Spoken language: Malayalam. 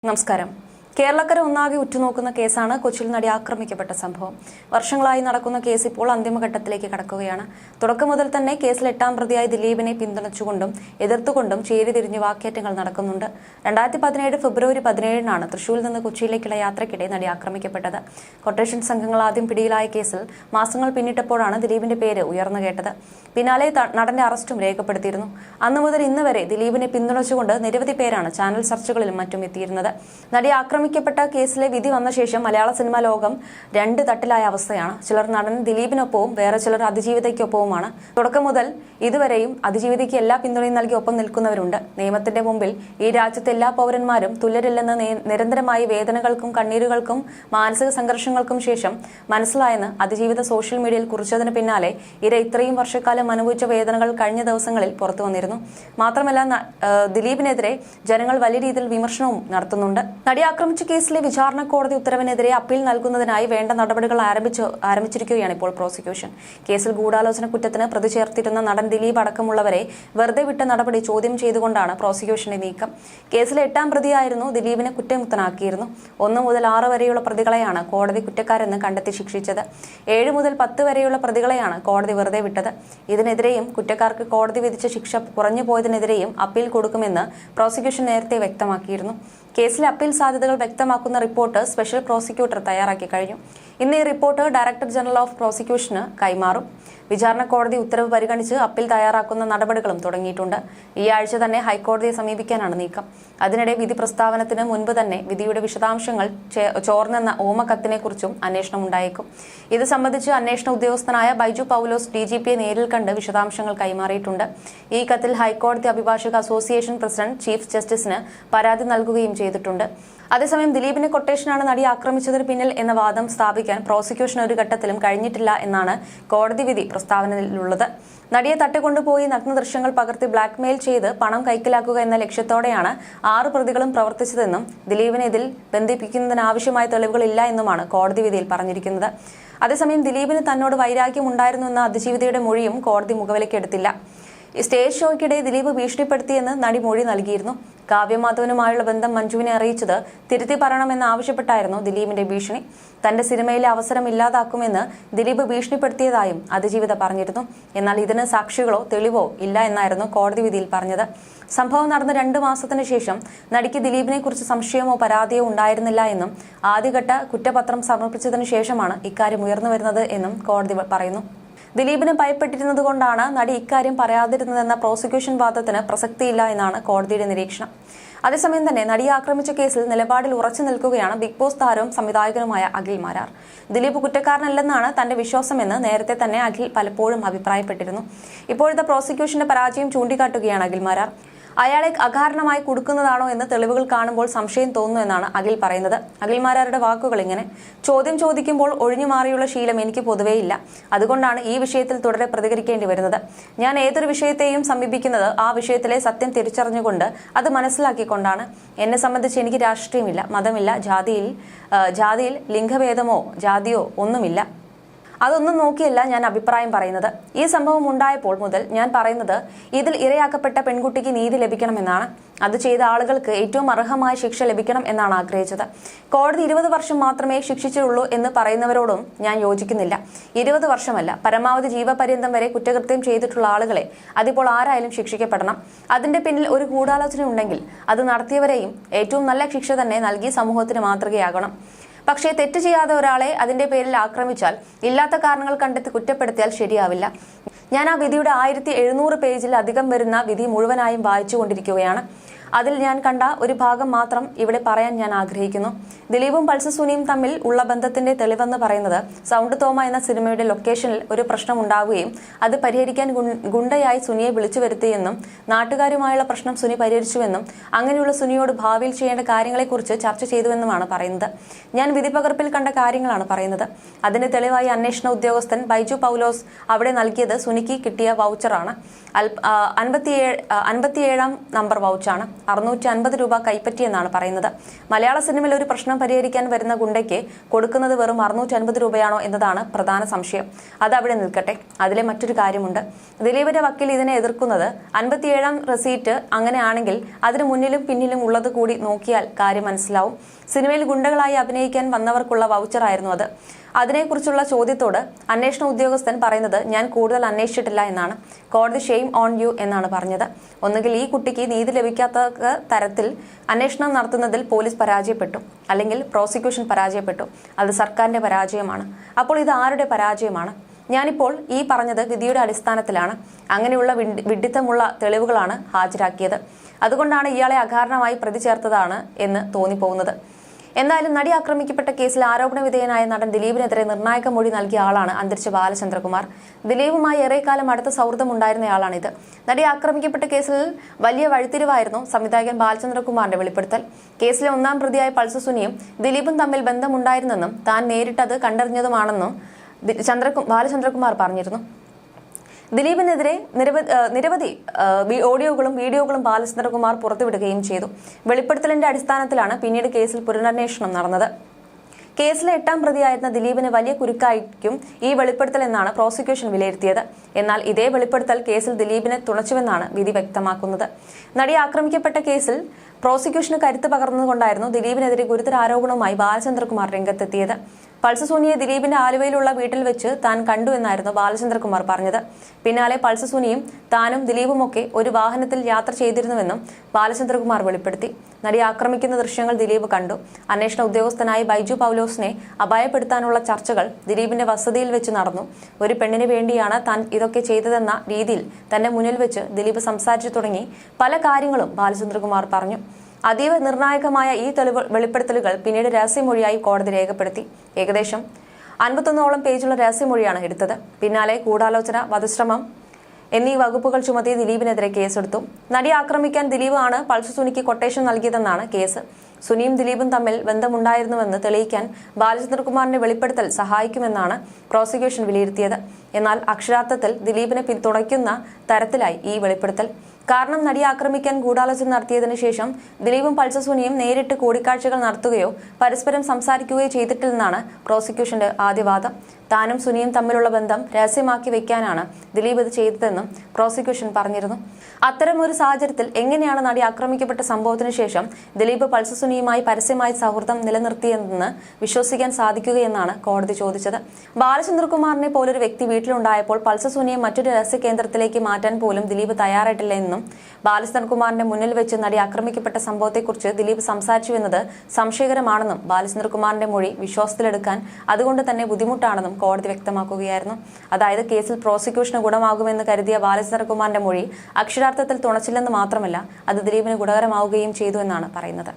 നമസ്കാരം. കേരളക്കര ഒന്നാകെ ഉറ്റുനോക്കുന്ന കേസാണ് കൊച്ചിയിൽ നടി ആക്രമിക്കപ്പെട്ട സംഭവം. വർഷങ്ങളായി നടക്കുന്ന കേസ് ഇപ്പോൾ അന്തിമഘട്ടത്തിലേക്ക് കടക്കുകയാണ്. തുടക്കം മുതൽ തന്നെ കേസിൽ 8ാം പ്രതിയായി ദിലീപിനെ പിന്തുണച്ചുകൊണ്ടും എതിർത്തുകൊണ്ടും ചേരിതിരിഞ്ഞ് വാക്കേറ്റങ്ങൾ നടക്കുന്നുണ്ട്. 2017 ഫെബ്രുവരി 17-നാണ് തൃശൂരിൽ നിന്ന് കൊച്ചിയിലേക്കുള്ള യാത്രയ്ക്കിടെ നടി ആക്രമിക്കപ്പെട്ടത്. കൊട്ടേഷൻ സംഘങ്ങൾ ആദ്യം പിടിയിലായ കേസിൽ മാസങ്ങൾ പിന്നിട്ടപ്പോഴാണ് ദിലീപിന്റെ പേര് ഉയർന്നു കേട്ടത്. പിന്നാലെ നടന്റെ അറസ്റ്റും രേഖപ്പെടുത്തിയിരുന്നു. അന്നു മുതൽ ഇന്ന് വരെ ദിലീപിനെ പിന്തുണച്ചുകൊണ്ട് നിരവധി പേരാണ് ചാനൽ ചർച്ചകളിലും മറ്റും എത്തിയിരുന്നത്. നടി ആക്രമിക്കപ്പെട്ട കേസിലെ വിധി വന്ന ശേഷം മലയാള സിനിമാ ലോകം രണ്ട് തട്ടിലായ അവസ്ഥയാണ്. ചിലർ നടൻ ദിലീപിനൊപ്പവും വേറെ ചിലർ അതിജീവിതയ്ക്കൊപ്പവുമാണ്. തുടക്കം മുതൽ ഇതുവരെയും അതിജീവിതയ്ക്ക് എല്ലാ പിന്തുണയും നൽകി ഒപ്പം നിൽക്കുന്നവരുണ്ട്. നിയമത്തിന്റെ മുമ്പിൽ ഈ രാജ്യത്തെ എല്ലാ പൗരന്മാരും തുല്യരില്ലെന്ന് നിരന്തരമായി വേദനകൾക്കും കണ്ണീരുകൾക്കും മാനസിക സംഘർഷങ്ങൾക്കും ശേഷം മനസ്സിലായെന്ന് അതിജീവിത സോഷ്യൽ മീഡിയയിൽ കുറിച്ചതിന് പിന്നാലെ ഇര ഇത്രയും വർഷക്കാലം അനുഭവിച്ച വേദനകൾ കഴിഞ്ഞ ദിവസങ്ങളിൽ പുറത്തു വന്നിരുന്നു. മാത്രമല്ല ദിലീപിനെതിരെ ജനങ്ങൾ വലിയ രീതിയിൽ വിമർശനവും നടത്തുന്നുണ്ട്. നടി ആക്രമിച്ച കേസിലെ വിചാരണ കോടതി ഉത്തരവിനെതിരെ അപ്പീൽ നൽകുന്നതിനായി വേണ്ട നടപടികൾ ആരംഭിച്ചിരിക്കുകയാണ് ഇപ്പോൾ പ്രോസിക്യൂഷൻ. കേസിൽ ഗൂഢാലോചന കുറ്റത്തിന് പ്രതി ചേർത്തിരുന്ന നടൻ ദിലീപ് അടക്കമുള്ളവരെ വെറുതെ വിട്ട നടപടി ചോദ്യം ചെയ്തുകൊണ്ടാണ് പ്രോസിക്യൂഷന്റെ നീക്കം. കേസിലെ 8ാം പ്രതിയായിരുന്നു ദിലീപിനെ കുറ്റമുക്തനാക്കിയിരുന്നു. 1 മുതൽ 6 വരെയുള്ള പ്രതികളെയാണ് കോടതി കുറ്റക്കാരെന്ന് കണ്ടെത്തി ശിക്ഷിച്ചത്. 7 മുതൽ 10 വരെയുള്ള പ്രതികളെയാണ് കോടതി വെറുതെ വിട്ടത്. ഇതിനെതിരെയും കുറ്റക്കാർക്ക് കോടതി വിധിച്ച ശിക്ഷ കുറഞ്ഞു പോയതിനെതിരെയും അപ്പീൽ കൊടുക്കുമെന്ന് പ്രോസിക്യൂഷൻ നേരത്തെ വ്യക്തമാക്കിയിരുന്നു. കേസിലെ അപ്പീൽ സാധ്യതകൾ വ്യക്തമാക്കുന്ന റിപ്പോർട്ട് സ്പെഷ്യൽ പ്രോസിക്യൂട്ടർ തയ്യാറാക്കി കഴിഞ്ഞു. ഇന്ന് ഈ റിപ്പോർട്ട് ഡയറക്ടർ ജനറൽ ഓഫ് പ്രോസിക്യൂഷന് കൈമാറും. വിചാരണ കോടതി ഉത്തരവ് പരിഗണിച്ച് അപ്പീൽ തയ്യാറാക്കുന്ന നടപടികളും തുടങ്ങിയിട്ടുണ്ട്. ഈ ആഴ്ച തന്നെ ഹൈക്കോടതിയെ സമീപിക്കാനാണ് നീക്കം. അതിനിടെ വിധി പ്രസ്താവനത്തിന് മുൻപ് തന്നെ വിധിയുടെ വിശദാംശങ്ങൾ ചോർന്നെന്ന ഓമക്കത്തിനെക്കുറിച്ചും അന്വേഷണം ഉണ്ടായേക്കും. ഇത് സംബന്ധിച്ച് അന്വേഷണ ഉദ്യോഗസ്ഥനായ ബൈജു പൌലോസ് DGPയെ നേരിൽ കണ്ട് വിശദാംശങ്ങൾ കൈമാറിയിട്ടുണ്ട്. ഈ കത്തിൽ ഹൈക്കോടതി അഭിഭാഷക അസോസിയേഷൻ പ്രസിഡന്റ് ചീഫ് ജസ്റ്റിസിന് പരാതി നൽകുകയും ചെയ്തിട്ടുണ്ട്. അതേസമയം ദിലീപിനെ കൊട്ടേഷനാണ് നടി ആക്രമിച്ചതിന് പിന്നിൽ എന്ന വാദം സ്ഥാപിക്കാൻ പ്രോസിക്യൂഷൻ ഒരു ഘട്ടത്തിലും കഴിഞ്ഞിട്ടില്ല എന്നാണ് കോടതി വിധി പ്രസ്താവനയിലുള്ളത്. നടിയെ തട്ടിക്കൊണ്ടുപോയി നഗ്ന ദൃശ്യങ്ങൾ പകർത്തി ബ്ലാക്ക്മെയിൽ ചെയ്ത് പണം കൈക്കലാക്കുക എന്ന ലക്ഷ്യത്തോടെയാണ് 6 പ്രതികളും പ്രവർത്തിച്ചതെന്നും ദിലീപിനെ ഇതിൽ ബന്ധിപ്പിക്കുന്നതിനാവശ്യമായ തെളിവുകളില്ല എന്നുമാണ് കോടതി വിധിയിൽ പറഞ്ഞിരിക്കുന്നത്. അതേസമയം ദിലീപിന് തന്നോട് വൈരാഗ്യം ഉണ്ടായിരുന്നു എന്ന അതിജീവിതയുടെ മൊഴിയും കോടതി മുഖവിലക്കെടുത്തില്ല. സ്റ്റേജ് ഷോയ്ക്കിടെ ദിലീപ് ഭീഷണിപ്പെടുത്തിയെന്ന് നടി മൊഴി നൽകിയിരുന്നു. കാവ്യമാധവനുമായുള്ള ബന്ധം മഞ്ജുവിനെ അറിയിച്ചത് തിരുത്തി പറയണമെന്നാവശ്യപ്പെട്ടായിരുന്നു ദിലീപിന്റെ ഭീഷണി. തന്റെ സിനിമയിലെ അവസരം ഇല്ലാതാക്കുമെന്ന് ദിലീപ് ഭീഷണിപ്പെടുത്തിയതായും അതിജീവിത പറഞ്ഞിരുന്നു. എന്നാൽ ഇതിന് സാക്ഷികളോ തെളിവോ ഇല്ല എന്നായിരുന്നു കോടതി വിധിയിൽ പറഞ്ഞത്. സംഭവം നടന്ന 2 മാസത്തിന് ശേഷം നടിക്ക് ദിലീപിനെ കുറിച്ച് സംശയമോ പരാതിയോ ഉണ്ടായിരുന്നില്ല എന്നും ആദ്യഘട്ട കുറ്റപത്രം സമർപ്പിച്ചതിനു ശേഷമാണ് ഇക്കാര്യം ഉയർന്നു വരുന്നത് എന്നും കോടതി പറയുന്നു. ദിലീപിന് ഭയപ്പെട്ടിരുന്നതുകൊണ്ടാണ് നടി ഇക്കാര്യം പറയാതിരുന്നതെന്ന പ്രോസിക്യൂഷൻ വാദത്തിന് പ്രസക്തിയില്ല എന്നാണ് കോടതിയുടെ നിരീക്ഷണം. അതേസമയം തന്നെ നടിയെ ആക്രമിച്ച കേസിൽ നിലപാടിൽ ഉറച്ചു നിൽക്കുകയാണ് ബിഗ് ബോസ് താരവും സംവിധായകനുമായ അഖിൽ മാരാർ. ദിലീപ് കുറ്റക്കാരനല്ലെന്നാണ് തന്റെ വിശ്വാസമെന്ന് നേരത്തെ തന്നെ അഖിൽ പലപ്പോഴും അഭിപ്രായപ്പെട്ടിരുന്നു. ഇപ്പോഴത്തെ പ്രോസിക്യൂഷന്റെ പരാജയം ചൂണ്ടിക്കാട്ടുകയാണ് അഖിൽ മാരാർ. അയാളെ അകാരണമായി കൊടുക്കുന്നതാണോ എന്ന് തെളിവുകൾ കാണുമ്പോൾ സംശയം തോന്നുന്നു എന്നാണ് അഖിൽ പറയുന്നത്. അഖിൽ മാരാരുടെ വാക്കുകൾ ഇങ്ങനെ: ചോദ്യം ചോദിക്കുമ്പോൾ ഒഴിഞ്ഞു മാറിയുള്ള ശീലം എനിക്ക് പൊതുവെയില്ല. അതുകൊണ്ടാണ് ഈ വിഷയത്തിൽ തുടരെ പ്രതികരിക്കേണ്ടി വരുന്നത്. ഞാൻ ഏതൊരു വിഷയത്തെയും സമീപിക്കുന്നത് ആ വിഷയത്തിലെ സത്യം തിരിച്ചറിഞ്ഞുകൊണ്ട് അത് മനസ്സിലാക്കിക്കൊണ്ടാണ്. എന്നെ സംബന്ധിച്ച് എനിക്ക് രാഷ്ട്രീയമില്ല, മതമില്ല, ജാതിയിൽ ലിംഗഭേദമോ ജാതിയോ ഒന്നുമില്ല. അതൊന്നും നോക്കിയല്ല ഞാൻ അഭിപ്രായം പറയുന്നത്. ഈ സംഭവം ഉണ്ടായപ്പോൾ മുതൽ ഞാൻ പറയുന്നത് ഇതിൽ ഇരയാക്കപ്പെട്ട പെൺകുട്ടിക്ക് നീതി ലഭിക്കണമെന്നാണ്. അത് ചെയ്ത ആളുകൾക്ക് ഏറ്റവും അർഹമായ ശിക്ഷ ലഭിക്കണം എന്നാണ് ആഗ്രഹിച്ചത്. കോടതി 20 വർഷം മാത്രമേ ശിക്ഷിച്ചിട്ടുള്ളൂ എന്ന് പറയുന്നവരോടും ഞാൻ യോജിക്കുന്നില്ല. 20 വർഷമല്ല, പരമാവധി ജീവപര്യന്തം വരെ കുറ്റകൃത്യം ചെയ്തിട്ടുള്ള ആളുകളെ അതിപ്പോൾ ആരായാലും ശിക്ഷിക്കപ്പെടണം. അതിന്റെ പിന്നിൽ ഒരു ഗൂഢാലോചന ഉണ്ടെങ്കിൽ അത് നടത്തിയവരെയും ഏറ്റവും നല്ല ശിക്ഷ തന്നെ നൽകി സമൂഹത്തിന് മാതൃകയാകണം. പക്ഷേ തെറ്റ് ചെയ്യാതെ ഒരാളെ അതിന്റെ പേരിൽ ആക്രമിച്ചാൽ ഇല്ലാത്ത കാരണങ്ങൾ കണ്ടെത്തി കുറ്റപ്പെടുത്തിയാൽ ശരിയാവില്ല. ഞാൻ ആ വിധിയുടെ 1700 പേജിൽ അധികം വരുന്ന വിധി മുഴുവനായും വായിച്ചുകൊണ്ടിരിക്കുകയാണ്. അതിൽ ഞാൻ കണ്ട ഒരു ഭാഗം മാത്രം ഇവിടെ പറയാൻ ഞാൻ ആഗ്രഹിക്കുന്നു. ദിലീപും പൾസർ സുനിയും തമ്മിൽ ഉള്ള ബന്ധത്തിന്റെ തെളിവെന്ന് പറയുന്നത് സൗണ്ട് തോമ എന്ന സിനിമയുടെ ലൊക്കേഷനിൽ ഒരു പ്രശ്നം ഉണ്ടാവുകയും അത് പരിഹരിക്കാൻ ഗുണ്ടയായി സുനിയെ വിളിച്ചു വരുത്തിയെന്നും നാട്ടുകാരുമായുള്ള പ്രശ്നം സുനി പരിഹരിച്ചുവെന്നും അങ്ങനെയുള്ള സുനിയോട് ഭാവിയിൽ ചെയ്യേണ്ട കാര്യങ്ങളെക്കുറിച്ച് ചർച്ച ചെയ്തുവെന്നുമാണ് പറയുന്നത്. ഞാൻ വിധിപകർപ്പിൽ കണ്ട കാര്യങ്ങളാണ് പറയുന്നത്. അതിന് തെളിവായി അന്വേഷണ ഉദ്യോഗസ്ഥൻ ബൈജു പൌലോസ് അവിടെ നൽകിയത് സുനിക്ക് കിട്ടിയ വൗച്ചറാണ്. 57-ാം നമ്പർ വൗച്ചാണ്. 650 രൂപ കൈപ്പറ്റിയെന്നാണ് പറയുന്നത്. മലയാള സിനിമയിൽ ഒരു പ്രശ്നം പരിഹരിക്കാൻ വരുന്ന ഗുണ്ടയ്ക്ക് കൊടുക്കുന്നത് വെറും 650 രൂപയാണോ എന്നതാണ് പ്രധാന സംശയം. അത് അവിടെ നിൽക്കട്ടെ. അതിലെ മറ്റൊരു കാര്യമുണ്ട്. ദിലീപിന്റെ വക്കീൽ ഇതിനെ എതിർക്കുന്നത് 57ാം റെസീറ്റ് അങ്ങനെയാണെങ്കിൽ അതിന് മുന്നിലും പിന്നിലും ഉള്ളത് കൂടി നോക്കിയാൽ കാര്യം മനസ്സിലാവും. സിനിമയിൽ ഗുണ്ടകളായി അഭിനയിക്കാൻ വന്നവർക്കുള്ള വൗച്ചറായിരുന്നു അത്. അതിനെക്കുറിച്ചുള്ള ചോദ്യത്തോട് അന്വേഷണ ഉദ്യോഗസ്ഥൻ പറയുന്നത് ഞാൻ കൂടുതൽ അന്വേഷിച്ചിട്ടില്ല എന്നാണ്. കോടതി ഷെയിം ഓൺ യു എന്നാണ് പറഞ്ഞത്. ഒന്നുകിൽ ഈ കുട്ടിക്ക് നീതി ലഭിക്കാത്ത തരത്തിൽ അന്വേഷണം നടത്തുന്നതിൽ പോലീസ് പരാജയപ്പെട്ടു, അല്ലെങ്കിൽ പ്രോസിക്യൂഷൻ പരാജയപ്പെട്ടു. അത് സർക്കാരിന്റെ പരാജയമാണ്. അപ്പോൾ ഇത് ആരുടെ പരാജയമാണ്? ഞാനിപ്പോൾ ഈ പറഞ്ഞത് വിധിയുടെ അടിസ്ഥാനത്തിലാണ്. അങ്ങനെയുള്ള വിഡ്ഢിത്തമുള്ള തെളിവുകളാണ് ഹാജരാക്കിയത്. അതുകൊണ്ടാണ് ഇയാളെ അകാരണമായി പ്രതി ചേർത്തതാണ് എന്ന് തോന്നിപ്പോകുന്നത്. എന്തായാലും നടി ആക്രമിക്കപ്പെട്ട കേസിൽ ആരോപണ വിധേയനായ നടൻ ദിലീപിനെതിരെ നിർണായക മൊഴി നൽകിയ ആളാണ് അന്തരിച്ച ബാലചന്ദ്രകുമാർ. ദിലീപുമായി ഏറെക്കാലം അടുത്ത സൗഹൃദം ഉണ്ടായിരുന്നയാളാണിത്. നടി ആക്രമിക്കപ്പെട്ട കേസിൽ വലിയ വഴിത്തിരിവായിരുന്നു സംവിധായകൻ ബാലചന്ദ്രകുമാറിന്റെ വെളിപ്പെടുത്തൽ. കേസിലെ 1ാം പ്രതിയായ പൾസർ സുനിയും ദിലീപും തമ്മിൽ ബന്ധമുണ്ടായിരുന്നെന്നും താൻ നേരിട്ടത് കണ്ടറിഞ്ഞതുമാണെന്നും ബാലചന്ദ്രകുമാർ പറഞ്ഞിരുന്നു. ദിലീപിനെതിരെ നിരവധി ഓഡിയോകളും വീഡിയോകളും ബാലചന്ദ്രകുമാർ പുറത്തുവിടുകയും ചെയ്തു. വെളിപ്പെടുത്തലിന്റെ അടിസ്ഥാനത്തിലാണ് പിന്നീട് കേസിൽ പുനരന്വേഷണം നടന്നത്. കേസിലെ 8ാം പ്രതിയായിരുന്ന ദിലീപിന് വലിയ കുരുക്കായിരിക്കും ഈ വെളിപ്പെടുത്തൽ എന്നാണ് പ്രോസിക്യൂഷൻ വിലയിരുത്തിയത്. എന്നാൽ ഇതേ വെളിപ്പെടുത്തൽ കേസിൽ ദിലീപിനെ തുണച്ചുവെന്നാണ് വിധി വ്യക്തമാക്കുന്നത്. നടി ആക്രമിക്കപ്പെട്ട കേസിൽ പ്രോസിക്യൂഷന് കരുത്ത് പകർന്നുകൊണ്ടായിരുന്നു ദിലീപിനെതിരെ ഗുരുതര ആരോപണവുമായി ബാലചന്ദ്രകുമാർ രംഗത്തെത്തിയത്. പൾസർ സുനിയെ ദിലീപിന്റെ ആലുവയിലുള്ള വീട്ടിൽ വെച്ച് താൻ കണ്ടു എന്നായിരുന്നു ബാലചന്ദ്രകുമാർ പറഞ്ഞത്. പിന്നാലെ പൾസർ സുനിയും താനും ദിലീപുമൊക്കെ ഒരു വാഹനത്തിൽ യാത്ര ചെയ്തിരുന്നുവെന്നും ബാലചന്ദ്രകുമാർ വെളിപ്പെടുത്തി. നടി ആക്രമിക്കുന്ന ദൃശ്യങ്ങൾ ദിലീപ് കണ്ടു. അന്വേഷണ ഉദ്യോഗസ്ഥനായ ബൈജു പൗലോസിനെ അപായപ്പെടുത്താനുള്ള ചർച്ചകൾ ദിലീപിന്റെ വസതിയിൽ വെച്ച് നടന്നു. ഒരു പെണ്ണിന് വേണ്ടിയാണ് താൻ ഇതൊക്കെ ചെയ്തതെന്ന രീതിയിൽ തന്നെ മുന്നിൽ വെച്ച് ദിലീപ് സംസാരിച്ചു തുടങ്ങി പല കാര്യങ്ങളും ബാലചന്ദ്രകുമാർ പറഞ്ഞു. അതീവ നിർണായകമായ ഈ വെളിപ്പെടുത്തലുകൾ പിന്നീട് രഹസ്യമൊഴിയായി കോടതി രേഖപ്പെടുത്തി. ഏകദേശം 51ഓളം പേജുള്ള രഹസ്യമൊഴിയാണ് എടുത്തത്. പിന്നാലെ ഗൂഢാലോചന, വധശ്രമം എന്നീ വകുപ്പുകൾ ചുമത്തി ദിലീപിനെതിരെ കേസെടുത്തു. നടി ആക്രമിക്കാൻ ദിലീപ് ആണ് പൾസർ സുനിക്ക് കൊട്ടേഷൻ നൽകിയതെന്നാണ് കേസ്. സുനിയും ദിലീപും തമ്മിൽ ബന്ധമുണ്ടായിരുന്നുവെന്ന് തെളിയിക്കാൻ ബാലചന്ദ്രകുമാറിന്റെ വെളിപ്പെടുത്തൽ സഹായിക്കുമെന്നാണ് പ്രോസിക്യൂഷൻ വിലയിരുത്തിയത്. എന്നാൽ അക്ഷരാർത്ഥത്തിൽ ദിലീപിനെ പിന്തുണയ്ക്കുന്ന തരത്തിലായി ഈ വെളിപ്പെടുത്തൽ. കാരണം നടിയെ ആക്രമിക്കാൻ ഗൂഢാലോചന നടത്തിയതിനു ശേഷം ദിലീപും പൾസർ സുനിയും നേരിട്ട് കൂടിക്കാഴ്ചകൾ നടത്തുകയോ പരസ്പരം സംസാരിക്കുകയോ ചെയ്തിട്ടില്ലെന്നാണ് പ്രോസിക്യൂഷന്റെ ആദ്യവാദം. താനും സുനിയും തമ്മിലുള്ള ബന്ധം രഹസ്യമാക്കി വെക്കാനാണ് ദിലീപ് ഇത് ചെയ്തതെന്നും പ്രോസിക്യൂഷൻ പറഞ്ഞിരുന്നു. അത്തരമൊരു സാഹചര്യത്തിൽ എങ്ങനെയാണ് നടി ആക്രമിക്കപ്പെട്ട സംഭവത്തിനു ശേഷം ദിലീപ് പൾസർ സുനിയുമായി പരസ്യമായി സൗഹൃദം നിലനിർത്തിയതെന്ന് വിശ്വസിക്കാൻ സാധിക്കുകയെന്നാണ് കോടതി ചോദിച്ചത്. ബാലചന്ദ്രകുമാറിനെ പോലൊരു വ്യക്തി വീട്ടിലുണ്ടായപ്പോൾ പൾസർ സുനിയെ മറ്റൊരു രഹസ്യ കേന്ദ്രത്തിലേക്ക് മാറ്റാൻ പോലും ദിലീപ് തയ്യാറായിട്ടില്ലെന്നും ബാലചന്ദ്രകുമാറിന്റെ മുന്നിൽ വെച്ച് നടി ആക്രമിക്കപ്പെട്ട സംഭവത്തെക്കുറിച്ച് ദിലീപ് സംസാരിച്ചുവെന്നത് സംശയകരമാണെന്നും ബാലചന്ദ്രകുമാറിന്റെ മൊഴി വിശ്വാസത്തിലെടുക്കാൻ അതുകൊണ്ട് തന്നെ ബുദ്ധിമുട്ടാണെന്നും കോടതി വ്യക്തമാക്കുകയായിരുന്നു. അതായത് കേസിൽ പ്രോസിക്യൂഷന് ഗുണമാകുമെന്ന് കരുതിയ ബാലചന്ദ്രകുമാറിന്റെ മൊഴി അക്ഷരാർത്ഥത്തിൽ തുണച്ചില്ലെന്ന് മാത്രമല്ല അത് ദിലീപിന് ഗുണകരമാവുകയും ചെയ്തു എന്നാണ് പറയുന്നത്.